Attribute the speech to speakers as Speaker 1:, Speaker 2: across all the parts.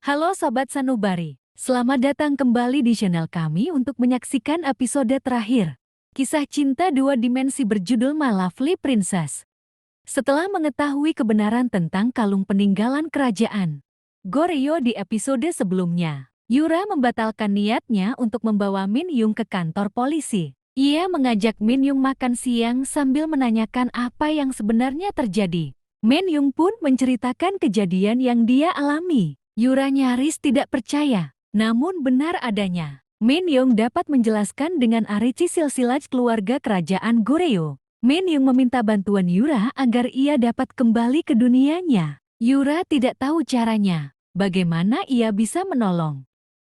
Speaker 1: Halo Sobat Sanubari, selamat datang kembali di channel kami untuk menyaksikan episode terakhir. Kisah cinta dua dimensi berjudul My Lovely Princess. Setelah mengetahui kebenaran tentang kalung peninggalan kerajaan Goryeo di episode sebelumnya, Yura membatalkan niatnya untuk membawa Min Yung ke kantor polisi. Ia mengajak Min Yung makan siang sambil menanyakan apa yang sebenarnya terjadi. Min Yung pun menceritakan kejadian yang dia alami. Yura nyaris tidak percaya, namun benar adanya. Min Yung dapat menjelaskan dengan arici silsilah keluarga kerajaan Goryeo. Min Yung meminta bantuan Yura agar ia dapat kembali ke dunianya. Yura tidak tahu caranya, bagaimana ia bisa menolong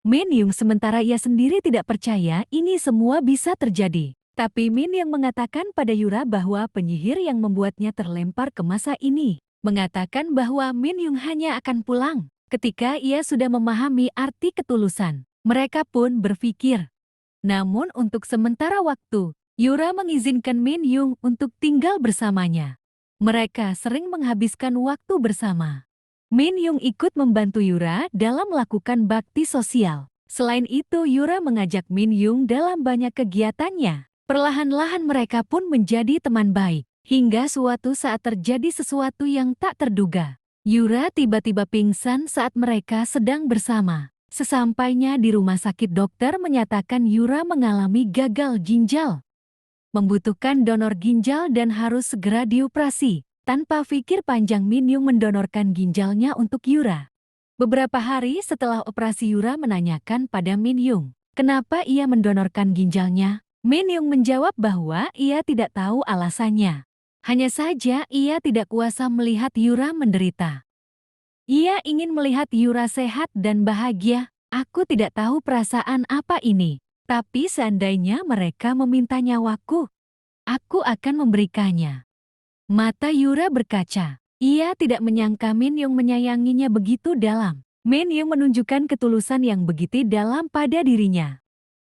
Speaker 1: Min Yung sementara ia sendiri tidak percaya ini semua bisa terjadi. Tapi Min Yung mengatakan pada Yura bahwa penyihir yang membuatnya terlempar ke masa ini mengatakan bahwa Min Yung hanya akan pulang ketika ia sudah memahami arti ketulusan. Mereka pun berpikir. Namun untuk sementara waktu, Yura mengizinkan Min Yung untuk tinggal bersamanya. Mereka sering menghabiskan waktu bersama. Min Yung ikut membantu Yura dalam melakukan bakti sosial. Selain itu, Yura mengajak Min Yung dalam banyak kegiatannya. Perlahan-lahan mereka pun menjadi teman baik. Hingga suatu saat terjadi sesuatu yang tak terduga. Yura tiba-tiba pingsan saat mereka sedang bersama. Sesampainya di rumah sakit, dokter menyatakan Yura mengalami gagal ginjal. Membutuhkan donor ginjal dan harus segera dioperasi. Tanpa pikir panjang, Min Yung mendonorkan ginjalnya untuk Yura. Beberapa hari setelah operasi, Yura menanyakan pada Min Yung, kenapa ia mendonorkan ginjalnya? Min Yung menjawab bahwa ia tidak tahu alasannya. Hanya saja ia tidak kuasa melihat Yura menderita. Ia ingin melihat Yura sehat dan bahagia. Aku tidak tahu perasaan apa ini. Tapi seandainya mereka meminta nyawaku, aku akan memberikannya. Mata Yura berkaca. Ia tidak menyangka Min Yung menyayanginya begitu dalam. Min Yung menunjukkan ketulusan yang begitu dalam pada dirinya.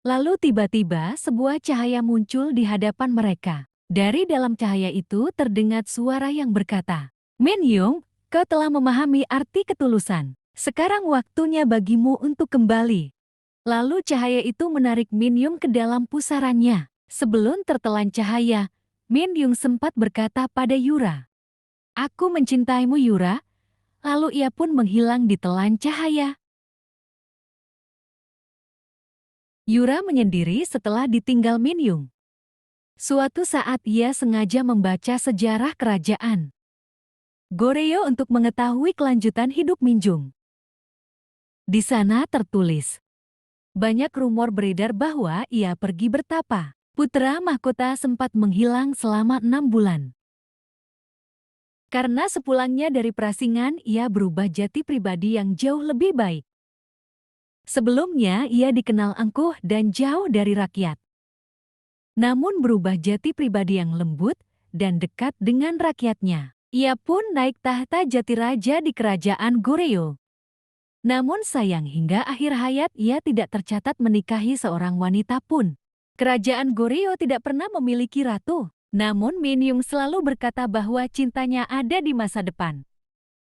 Speaker 1: Lalu tiba-tiba sebuah cahaya muncul di hadapan mereka. Dari dalam cahaya itu terdengar suara yang berkata, Min Yung, kau telah memahami arti ketulusan. Sekarang waktunya bagimu untuk kembali. Lalu cahaya itu menarik Min Yung ke dalam pusarannya. Sebelum tertelan cahaya, Min Yung sempat berkata pada Yura, aku mencintaimu Yura. Lalu ia pun menghilang di telan cahaya. Yura menyendiri setelah ditinggal Min Yung. Suatu saat ia sengaja membaca sejarah kerajaan Goryeo untuk mengetahui kelanjutan hidup Min Yung. Di sana tertulis, banyak rumor beredar bahwa ia pergi bertapa. Putra mahkota sempat menghilang selama 6 bulan. Karena sepulangnya dari perasingan, ia berubah jati pribadi yang jauh lebih baik. Sebelumnya ia dikenal angkuh dan jauh dari rakyat. Namun berubah jati pribadi yang lembut dan dekat dengan rakyatnya. Ia pun naik tahta jati raja di kerajaan Goryeo. Namun sayang hingga akhir hayat ia tidak tercatat menikahi seorang wanita pun. Kerajaan Goryeo tidak pernah memiliki ratu. Namun Min Yung selalu berkata bahwa cintanya ada di masa depan.